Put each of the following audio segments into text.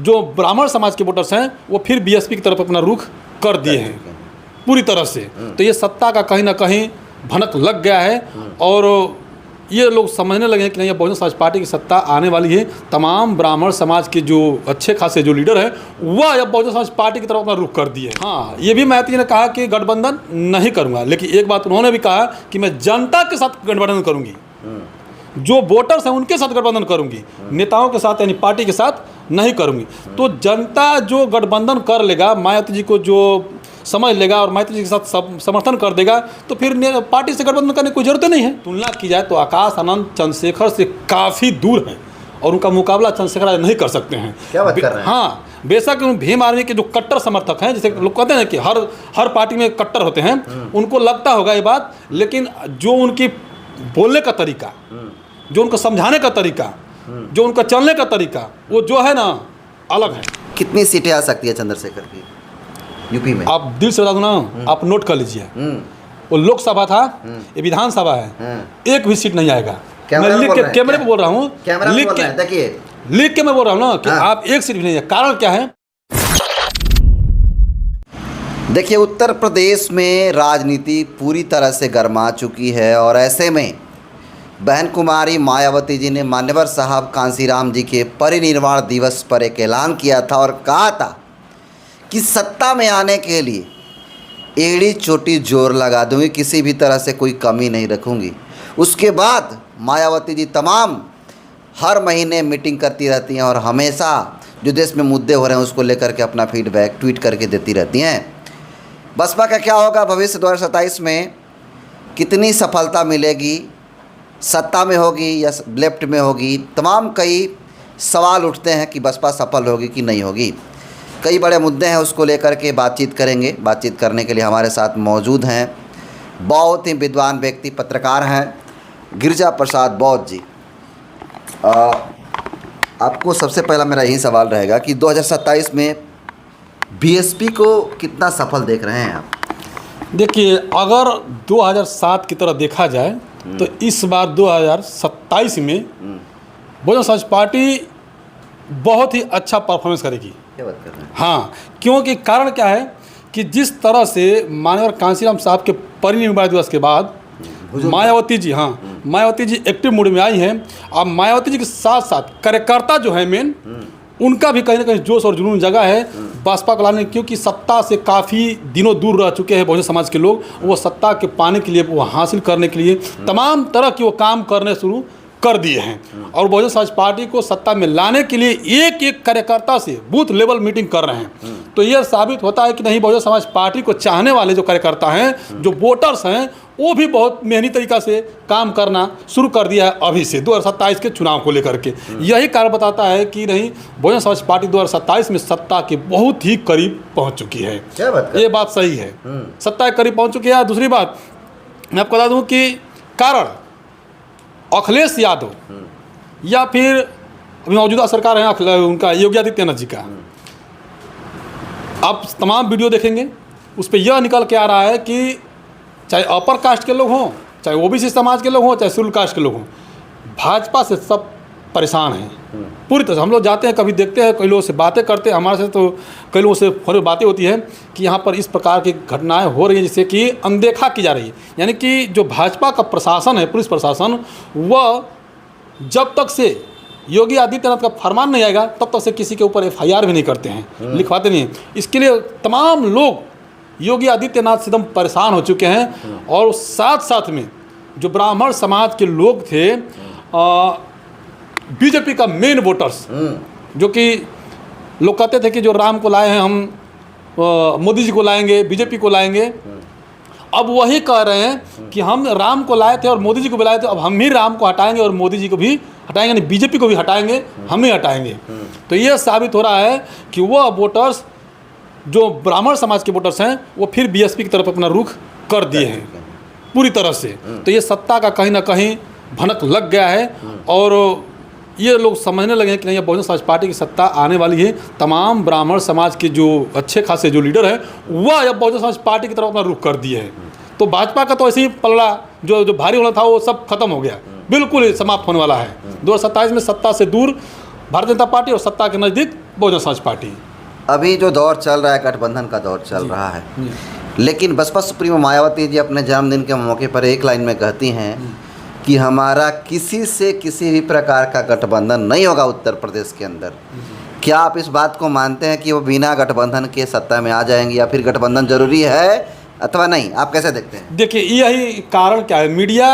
जो ब्राह्मण समाज के वोटर्स हैं वो फिर बीएसपी की तरफ अपना रुख कर दिए हैं पूरी तरह से। तो ये सत्ता का कहीं ना कहीं भनक लग गया है और ये लोग समझने लगे हैं कि नहीं, ये बहुजन समाज पार्टी की सत्ता आने वाली है। तमाम ब्राह्मण समाज के जो अच्छे खासे जो लीडर हैं वह अब बहुजन समाज पार्टी की तरफ अपना रुख कर दिए। हाँ, ये भी मायावती जी ने कहा कि गठबंधन नहीं करूँगा, लेकिन एक बात उन्होंने भी कहा कि मैं जनता के साथ गठबंधन करूँगी, जो वोटर्स हैं उनके साथ गठबंधन करूँगी, नेताओं के साथ यानी पार्टी के साथ नहीं करूँगी। तो जनता जो गठबंधन कर लेगा, मायावती जी को जो समझ लेगा और मायावती जी के साथ समर्थन कर देगा, तो फिर पार्टी से गठबंधन करने की कोई जरूरत नहीं है। तुलना की जाए तो आकाश आनंद चंद्रशेखर से काफ़ी दूर है और उनका मुकाबला चंद्रशेखर आज नहीं कर सकते हैं। क्या बात कर रहे हैं? हाँ, बेशक भीम आर्मी के जो कट्टर समर्थक हैं, जैसे लोग कहते हैं कि हर पार्टी में कट्टर होते हैं, उनको लगता होगा ये बात, लेकिन जो उनकी बोलने का तरीका, जो उनको समझाने का तरीका, जो उनका चलने का तरीका, वो जो है ना अलग है। कितनी सीटें आ सकती है चंद्रशेखर की यूपी में? आप दिल से बता दो ना, आप नोट कर लीजिए, वो लोकसभा था, ये विधानसभा है, एक भी सीट नहीं आएगा। मैं लिख के कैमरे पे बोल रहा हूँ, लिख के मैं बोल रहा हूँ ना कि आप एक सीट भी नहीं है। कारण क्या है? देखिए, उत्तर प्रदेश में राजनीति पूरी तरह से गर्मा चुकी है और ऐसे में बहन कुमारी मायावती जी ने मान्यवर साहब कांसीराम जी के परिनिर्वाण दिवस पर एक ऐलान किया था और कहा था कि सत्ता में आने के लिए एड़ी चोटी जोर लगा दूंगी, किसी भी तरह से कोई कमी नहीं रखूंगी। उसके बाद मायावती जी तमाम हर महीने मीटिंग करती रहती हैं और हमेशा जो देश में मुद्दे हो रहे हैं उसको लेकर के अपना फीडबैक ट्वीट करके देती रहती हैं। बसपा का क्या होगा भविष्य 2027 में, कितनी सफलता मिलेगी, सत्ता में होगी या लेफ्ट में होगी, तमाम कई सवाल उठते हैं कि बसपा सफल होगी कि नहीं होगी। कई बड़े मुद्दे हैं, उसको लेकर के बातचीत करेंगे। बातचीत करने के लिए हमारे साथ मौजूद हैं बहुत ही विद्वान व्यक्ति, पत्रकार हैं, गिरिजा प्रसाद बौद्ध जी। आपको सबसे पहला मेरा यही सवाल रहेगा कि 2027 में बीएसपी को कितना सफल देख रहे हैं आप? देखिए, अगर 2007 की तरह देखा जाए तो इस बार 2027 में बहुजन समाज पार्टी बहुत ही अच्छा परफॉर्मेंस करेगी। क्या बात कर रहे हैं? हाँ, क्योंकि कारण क्या है कि जिस तरह से माननीय कांसीराम साहब के परिनिर्वाण दिवस के बाद मायावती जी, हाँ, मायावती जी एक्टिव मोड में आई हैं। अब मायावती जी के साथ साथ कार्यकर्ता जो है मेन, उनका भी कहीं ना कहीं जोश और जुनून जगह है बसपा को लाने, क्योंकि सत्ता से काफ़ी दिनों दूर रह चुके हैं बहुजन समाज के लोग। वो सत्ता के पाने के लिए, वो हासिल करने के लिए तमाम तरह के वो काम करने शुरू कर दिए हैं और बहुजन समाज पार्टी को सत्ता में लाने के लिए एक एक कार्यकर्ता से बूथ लेवल मीटिंग कर रहे हैं। तो यह साबित होता है कि नहीं, बहुजन समाज पार्टी को चाहने वाले जो कार्यकर्ता हैं, जो वोटर्स हैं, वो भी बहुत मेहनती तरीका से काम करना शुरू कर दिया है अभी से 2027 के चुनाव को लेकर के। यही कारण बताता है कि नहीं, बहुजन समाज पार्टी 2027 में सत्ता के बहुत ही करीब पहुंच चुकी है। ये बात सही है, सत्ता के करीब पहुंच चुकी है। दूसरी बात मैं आपको बता दूं कि कारण अखिलेश यादव या फिर अभी मौजूदा सरकार है उनका योगी आदित्यनाथ जी का, आप तमाम वीडियो देखेंगे उस पर यह निकल के आ रहा है कि चाहे अपर कास्ट के लोग हों, चाहे ओबीसी समाज के लोग हों, चाहे शेड्यूल कास्ट के लोग हों, भाजपा से सब परेशान हैं पूरी तरह से। हम लोग जाते हैं, कभी देखते हैं, कई लोगों से बातें करते हैं, हमारे से तो कई लोगों से फोन में बातें होती है कि यहाँ पर इस प्रकार की घटनाएं हो रही हैं जिससे कि अनदेखा की जा रही है। यानी कि जो भाजपा का प्रशासन है, पुलिस प्रशासन, वह जब तक से योगी आदित्यनाथ का फरमान नहीं आएगा तब तक से किसी के ऊपर FIR भी नहीं करते हैं, लिखवाते नहीं हैं। इसके लिए तमाम लोग योगी आदित्यनाथ से एकदम परेशान हो चुके हैं। और साथ साथ में जो ब्राह्मण समाज के लोग थे, बीजेपी का मेन वोटर्स, जो कि लोग कहते थे कि जो राम को लाए हैं हम, मोदी जी को लाएंगे, बीजेपी को लाएंगे, अब वही कह रहे हैं कि हम राम को लाए थे और मोदी जी को भी लाए थे, अब हम ही राम को हटाएंगे और मोदी जी को भी हटाएंगे, नहीं बीजेपी को भी हटाएंगे, हम ही हटाएंगे। तो ये साबित हो रहा है कि वह वोटर्स, जो ब्राह्मण समाज के वोटर्स हैं, वो फिर बीएसपी की तरफ अपना रुख कर दिए हैं पूरी तरह से। तो ये सत्ता का कहीं ना कहीं भनक लग गया है और ये लोग समझने लगे हैं कि नहीं, बहुजन समाज पार्टी की सत्ता आने वाली है। तमाम ब्राह्मण समाज के जो अच्छे खासे जो लीडर हैं वह अब बहुजन समाज पार्टी की तरफ अपना रुख कर दिए हैं। तो भाजपा का तो ऐसे ही पलड़ा जो भारी होना था वो सब खत्म हो गया, बिल्कुल समाप्त होने वाला है। 2027 में सत्ता से दूर भारतीय जनता पार्टी और सत्ता के नज़दीक बहुजन समाज पार्टी। अभी जो दौर चल रहा है गठबंधन का दौर चल रहा है, लेकिन बसपा सुप्रीमो मायावती जी अपने जन्मदिन के मौके पर एक लाइन में कहती हैं कि हमारा किसी से किसी भी प्रकार का गठबंधन नहीं होगा उत्तर प्रदेश के अंदर। क्या आप इस बात को मानते हैं कि वो बिना गठबंधन के सत्ता में आ जाएंगी, या फिर गठबंधन जरूरी है अथवा नहीं? आप कैसे देखते हैं? देखिए यही कारण क्या है, मीडिया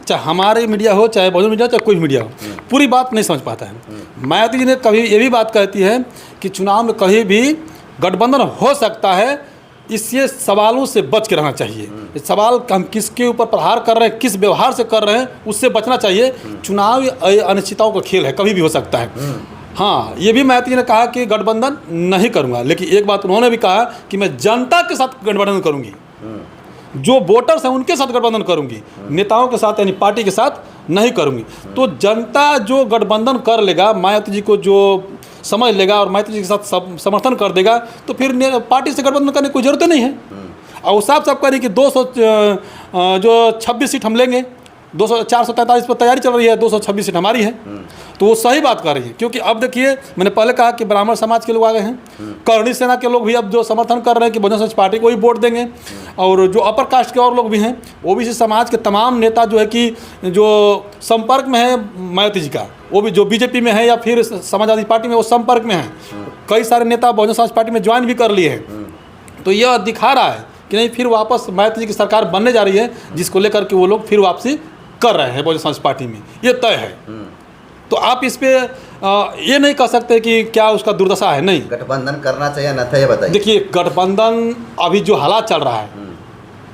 चाहे हमारे मीडिया हो चाहे बहुजन मीडिया चाहे कोई मीडिया हो, पूरी बात नहीं समझ पाता है। मायावती जी ने कभी ये भी बात कहती है कि चुनाव में कहीं भी गठबंधन हो सकता है, इससे सवालों से बच के रहना चाहिए। ये सवाल हम किसके ऊपर प्रहार कर रहे हैं, किस व्यवहार से कर रहे हैं, उससे बचना चाहिए। चुनाव अनिश्चितताओं का खेल है, कभी भी हो सकता है। हाँ, ये भी मायावती जी ने कहा कि गठबंधन नहीं करूंगा, लेकिन एक बात उन्होंने भी कहा कि मैं जनता के साथ गठबंधन करूंगी, जो वोटर्स हैं उनके साथ गठबंधन करूंगी, नेताओं के साथ यानी पार्टी के साथ नहीं करूंगी। तो जनता जो गठबंधन कर लेगा, मायावती जी को जो समझ लेगा और मायावती जी के साथ समर्थन कर देगा, तो फिर पार्टी से गठबंधन करने की कोई जरूरत नहीं है। और वो साफ साफ कह कि 26 सीट हम लेंगे, 443 पर तैयारी चल रही है, 226 सीट हमारी है। तो वो सही बात कर रही है, क्योंकि अब देखिए मैंने पहले कहा कि ब्राह्मण समाज के लोग आ गए हैं, करणी सेना के लोग भी अब जो समर्थन कर रहे हैं कि बहुजन समाज पार्टी को ही वोट देंगे, और जो अपर कास्ट के और लोग भी हैं, ओबीसी समाज के तमाम नेता जो है कि जो संपर्क में है मायावती जी का, वो भी जो बीजेपी में है या फिर समाजवादी पार्टी में, वो संपर्क में है। कई सारे नेता बहुजन समाज पार्टी में ज्वाइन भी कर लिए हैं। तो यह दिखा रहा है कि नहीं, फिर वापस मायावती जी की सरकार बनने जा रही है, जिसको लेकर के वो लोग फिर वापसी कर रहे हैं बहुजन समाज पार्टी में, ये तय है। तो आप इस पे ये नहीं कह सकते कि क्या उसका दुर्दशा है, नहीं। गठबंधन करना चाहिए न था, ये बताइए। देखिए गठबंधन अभी जो हालात चल रहा है,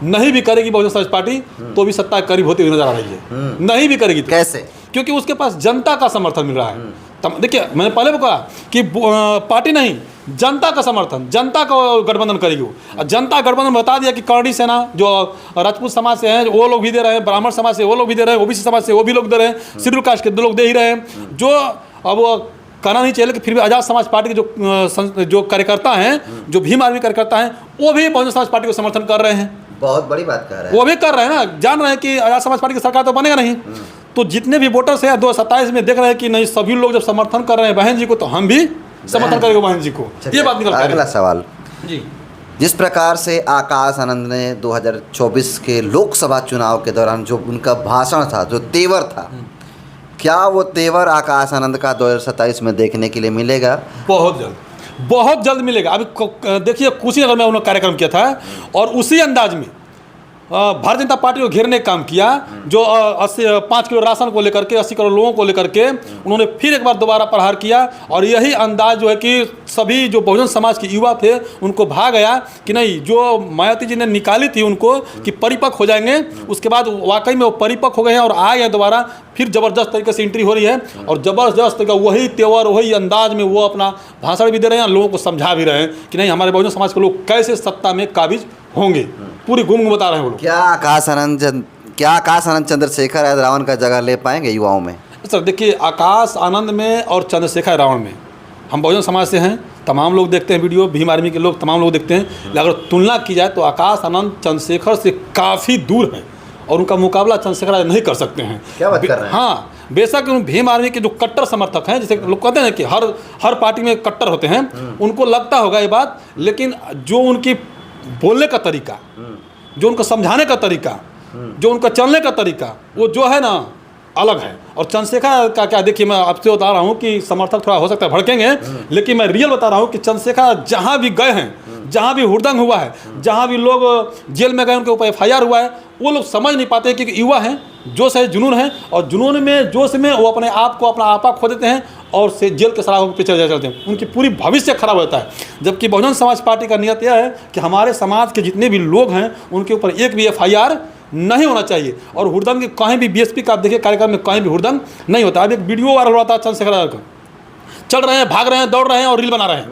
नहीं भी करेगी बहुजन समाज पार्टी तो भी सत्ता के करीब होती हुई नजर आ रही है। नहीं भी करेगी तो कैसे? क्योंकि क्योंकि उसके पास जनता का समर्थन मिल रहा है। देखिए मैंने पहले भी कहा कि पार्टी नहीं, जनता का समर्थन, जनता का गठबंधन करेगी वो। और जनता गठबंधन बता दिया कि करणी सेना जो राजपूत समाज से हैं वो लोग भी दे रहे हैं, ब्राह्मण समाज से वो लोग भी दे रहे हैं, ओबीसी समाज से वो भी लोग दे रहे हैं, शेड्यूल कास्ट के दो लोग दे ही रहे हैं। जो अब वो कहना नहीं चाहिए, लेकिन फिर भी आज़ाद समाज पार्टी के जो कार्यकर्ता हैं, जो भीम आर्मी कार्यकर्ता हैं, वो भी बहुजन समाज पार्टी को समर्थन कर रहे हैं। बहुत बड़ी बात कह रहे हैं। वो भी कर रहे हैं ना, जान रहे हैं कि आज़ाद समाज पार्टी की सरकार तो बनेगा नहीं। तो जितने भी वोटर्स हैं 2027 में देख रहे हैं कि नहीं, सभी लोग जब समर्थन कर रहे हैं बहन जी को, तो हम भी समर्थन करेंगे बहन जी को। ये बात निकल कर अगला सवाल जी, जिस प्रकार से आकाश आनंद ने 2024 के लोकसभा चुनाव के दौरान जो उनका भाषण था, जो तेवर था, क्या वो तेवर आकाश आनंद का 2027 में देखने के लिए मिलेगा? बहुत जल्द मिलेगा। अभी देखिए कुशीनगर में उन्होंने कार्यक्रम किया था और उसी अंदाज में भारतीय जनता पार्टी को घेरने का काम किया, जो 5 किलो राशन को लेकर के, 80 करोड़ लोगों को लेकर के उन्होंने फिर एक बार दोबारा प्रहार किया। और यही अंदाज जो है कि सभी जो बहुजन समाज के युवा थे उनको भा गया कि नहीं, जो मायावती जी ने निकाली थी उनको कि परिपक्व हो जाएंगे, उसके बाद वाकई में वो परिपक्व हो गए हैं और आ गए दोबारा, फिर ज़बरदस्त तरीके से एंट्री हो रही है। और ज़बरदस्त तरीका वही तेवर, वही अंदाज में वो अपना भाषण भी दे रहे हैं, लोगों को समझा भी रहे हैं कि नहीं, हमारे बहुजन समाज के लोग कैसे सत्ता में काबिज होंगे, पूरी घूम बता रहे हैं वो लोग। क्या आकाश आनंद चंद्रशेखर रावण का जगह ले पाएंगे युवाओं में? सर देखिए, आकाश आनंद में और चंद्रशेखर रावण में हम बहुजन समाज से हैं, तमाम लोग देखते हैं वीडियो, भीम आर्मी के लोग तमाम लोग देखते हैं। अगर तुलना की जाए तो आकाश आनंद चंद्रशेखर से काफ़ी दूर है और उनका मुकाबला चंद्रशेखर नहीं कर सकते हैं। क्या बात कर रहे हैं? हाँ, बेशक भीम आर्मी के जो कट्टर समर्थक हैं, जैसे लोग कहते हैं कि हर पार्टी में कट्टर होते हैं, उनको लगता होगा ये बात, लेकिन जो उनकी बोलने का तरीका, जो उनका समझाने का तरीका, जो उनका चलने का तरीका, वो जो है ना अलग है। और चंद्रशेखर का क्या, देखिए मैं आपसे बता रहा हूँ कि समर्थक थोड़ा हो सकता है भड़केंगे, लेकिन मैं रियल बता रहा हूँ कि चंद्रशेखर जहाँ भी गए हैं, जहाँ भी हुड़दंग हुआ है, जहाँ भी लोग जेल में गए उनके ऊपर FIR हुआ है, वो लोग समझ नहीं पाते कि युवा हैं, जोश है, जुनून है, और जुनून में, जोश में वो अपने आप को, अपना आपा खो देते हैं और से जेल के सलाखों के पीछे चलते हैं। उनकी पूरी भविष्य खराब होता है। जबकि बहुजन समाज पार्टी का नियत यह है कि हमारे समाज के जितने भी लोग हैं उनके ऊपर एक भी FIR नहीं होना चाहिए। और हुड़दंग के कहीं भी BSP का आप देखिए कार्यक्रम में कहीं भी हुड़दंग नहीं होता। अब एक वीडियो वायरल हुआ था चंद्रशेखर का, चल रहे हैं, भाग रहे हैं, दौड़ रहे हैं और रील बना रहे हैं,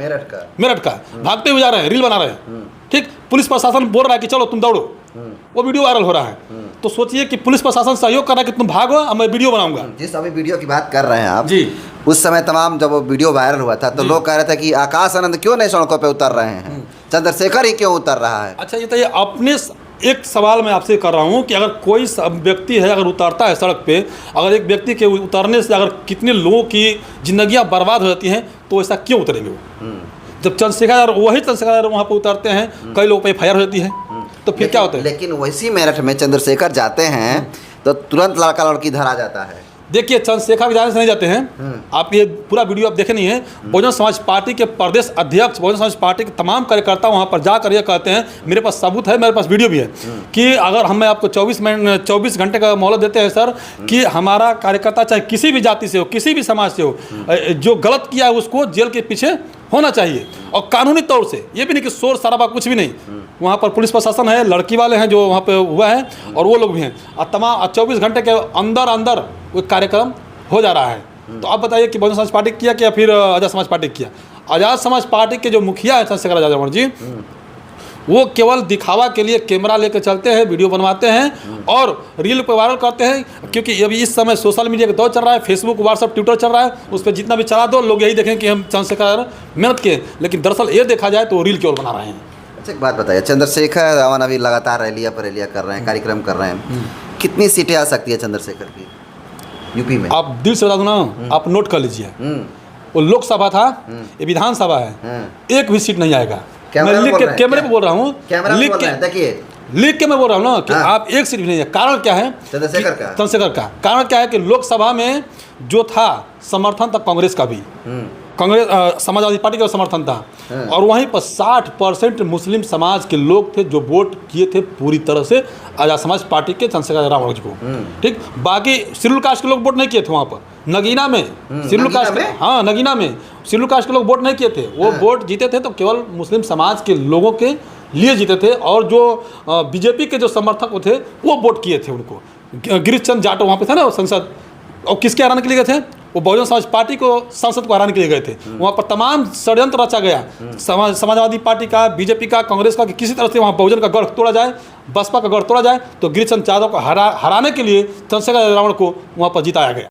मेरठ का भागते हुए जा रहे हैं, रील बना रहे हैं, ठीक। पुलिस प्रशासन बोल रहा है कि चलो तुम दौड़ो, वो वीडियो वायरल हो रहा है। तो सोचिए कि पुलिस प्रशासन सहयोग कर रहा है कि तुम भागो, अब मैं वीडियो बनाऊंगा। जिस अभी वीडियो की बात कर रहे हैं आप जी, उस समय तमाम जब वो वीडियो वायरल हुआ था तो लोग कह रहे थे कि आकाश आनंद क्यों नहीं सड़कों पे उतर रहे हैं, चंद्रशेखर ही क्यों उतर रहा है? अच्छा ये तो ये अपने एक सवाल मैं आपसे कर रहा हूँ कि अगर कोई व्यक्ति है, अगर उतरता है सड़क पे, अगर एक व्यक्ति के उतरने से अगर कितने लोगों की जिंदगियाँ बर्बाद हो जाती हैं, तो ऐसा क्यों उतरेंगे वो? जब चंद्रशेखर वही चंद्रशेखर वहाँ पर उतरते हैं, कई लोगों पर FIR हो जाती है, तो फिर क्या होता है? लेकिन वैसी मेरठ में चंद्रशेखर जाते हैं तो तुरंत लड़का लड़की धरा जाता है। देखिए, चंद्रशेखर के जाने से नहीं जाते हैं। आप ये पूरा वीडियो आप देखे नहीं है। बहुजन समाज पार्टी के प्रदेश अध्यक्ष, बहुजन समाज पार्टी के तमाम कार्यकर्ता वहाँ पर जाकर ये कहते हैं, मेरे पास सबूत है, मेरे पास वीडियो भी है, कि अगर हमें आपको 24 घंटे का मोहलत देते हैं सर, कि हमारा कार्यकर्ता चाहे किसी भी जाति से हो, किसी भी समाज से हो, जो गलत किया है उसको जेल के पीछे होना चाहिए, और कानूनी तौर से। ये भी नहीं कि शोर शराबा कुछ भी नहीं। वहाँ पर पुलिस प्रशासन है, लड़की वाले हैं जो वहाँ पे हुआ है, और वो लोग भी हैं, और तमाम 24 घंटे के अंदर वो कार्यक्रम हो जा रहा है। तो आप बताइए कि बहुजन समाज पार्टी किया या फिर आज़ाद समाज पार्टी किया? आज़ाद समाज पार्टी के जो मुखिया है चंद्रशेखर आज़ाद रमण जी, वो केवल दिखावा के लिए कैमरा लेकर चलते हैं, वीडियो बनवाते हैं और रील पर वायरल करते हैं, क्योंकि अभी इस समय सोशल मीडिया का दौर चल रहा है, फेसबुक, व्हाट्सअप, ट्विटर चल रहा है, उस पर जितना भी चला दो लोग यही देखें कि हम चंद्रशेखर मेहनत किए, लेकिन दरअसल ये देखा जाए तो रील केवल बना रहे हैं। अच्छा, एक बात बताइए, चंद्रशेखर रावण अभी लगातार रैलियाँ पर रैलियाँ कर रहे हैं, कार्यक्रम कर रहे हैं, कितनी सीटें आ सकती है चंद्रशेखर की यूपी में? आप दिल से बता दो ना, आप नोट कर लीजिए, वो लोकसभा था, ये विधानसभा है, एक भी सीट नहीं आएगा। मैं लिख के कैमरे पे बोल रहा हूँ, लिख के मैं बोल रहा हूँ ना कि आप एक सीट भी नहीं है। कारण क्या है? चंद्रशेखर का कारण क्या है कि लोकसभा में जो था समर्थन था कांग्रेस का भी, कांग्रेस समाजवादी पार्टी का समर्थन था, और वहीं पर 60% मुस्लिम समाज के लोग थे जो वोट किए थे पूरी तरह से आज़ाद समाज पार्टी के चंद्रशेखर रावण जी को। ठीक, बाकी शेड्यूल कास्ट के लोग वोट नहीं किए थे वहाँ पर। नगीना में शेड्यूल कास्ट, हाँ नगीना में शेड्यूल कास्ट के लोग वोट नहीं किए थे, वो वोट जीते थे तो केवल मुस्लिम समाज के लोगों के लिए जीते थे, और जो बीजेपी के जो समर्थक थे वो वोट किए थे उनको। गिरीश चंद्र जाटव वहाँ पे थे ना संसद, और किसके हराने के लिए गए थे? वो बहुजन समाज पार्टी को संसद को हराने के लिए गए थे। वहाँ पर तमाम षड्यंत्र रचा गया, समाजवादी पार्टी का, बीजेपी का, कांग्रेस का, कि किसी तरह से वहाँ बहुजन का गढ़ तोड़ा जाए, बसपा का गढ़ तोड़ा जाए। तो गिरीश चंद्र यादव को हराने के लिए चंद्रशेखर रावण को वहाँ पर जिताया गया।